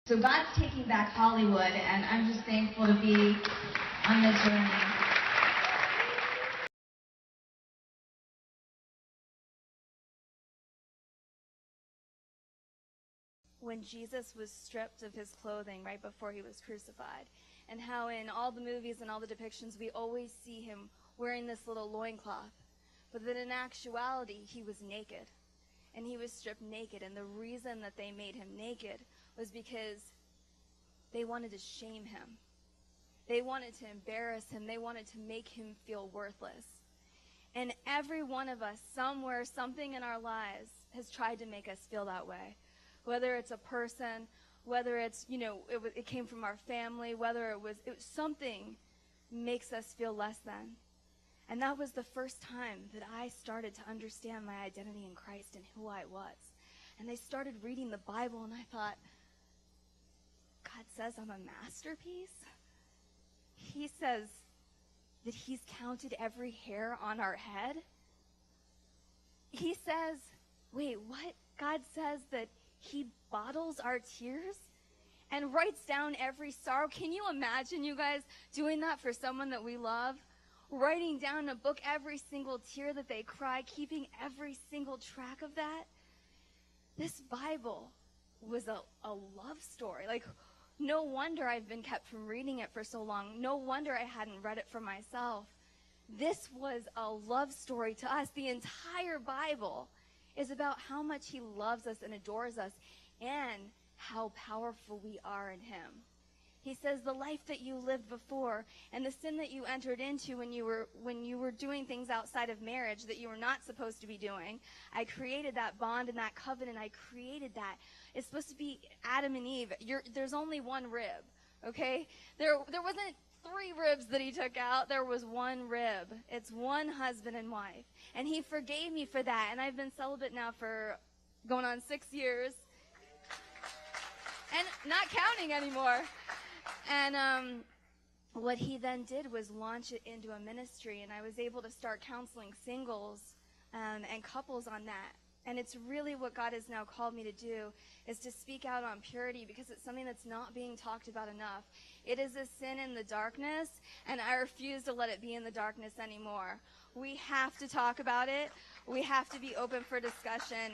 So God's taking back Hollywood, and I'm just thankful to be on this journey. When Jesus was stripped of his clothing right before he was crucified, and how in all the movies and all the depictions we always see him wearing this little loincloth, but that in actuality he was naked, and he was stripped naked, and the reason that they made him naked was because they wanted to shame him. They wanted to embarrass him. They wanted to make him feel worthless. And every one of us, somewhere, something in our lives has tried to make us feel that way. Whether it's a person, whether it's, it came from our family, whether it was something makes us feel less than. And that was the first time that I started to understand my identity in Christ and who I was. And I started reading the Bible, and I thought, God says I'm a masterpiece? He says that he's counted every hair on our head? He says, wait, what? God says that he bottles our tears and writes down every sorrow. Can you imagine, you guys, doing that for someone that we love? Writing down in a book every single tear that they cry, keeping every single track of that? This Bible was a love story. Like, no wonder I've been kept from reading it for so long. No wonder I hadn't read it for myself. This was a love story to us. The entire Bible is about how much he loves us and adores us and how powerful we are in him. He says the life that you lived before and the sin that you entered into when you were doing things outside of marriage that you were not supposed to be doing, I created that bond and that covenant. I created that. It's supposed to be Adam and Eve. There's only one rib, okay? There wasn't 3 ribs that he took out. There was one rib. It's one husband and wife. And he forgave me for that. And I've been celibate now for going on 6 years. And not counting anymore. And what he then did was launch it into a ministry. And I was able to start counseling singles and couples on that. And it's really what God has now called me to do, is to speak out on purity, because it's something that's not being talked about enough. It is a sin in the darkness, and I refuse to let it be in the darkness anymore. We have to talk about it. We have to be open for discussion.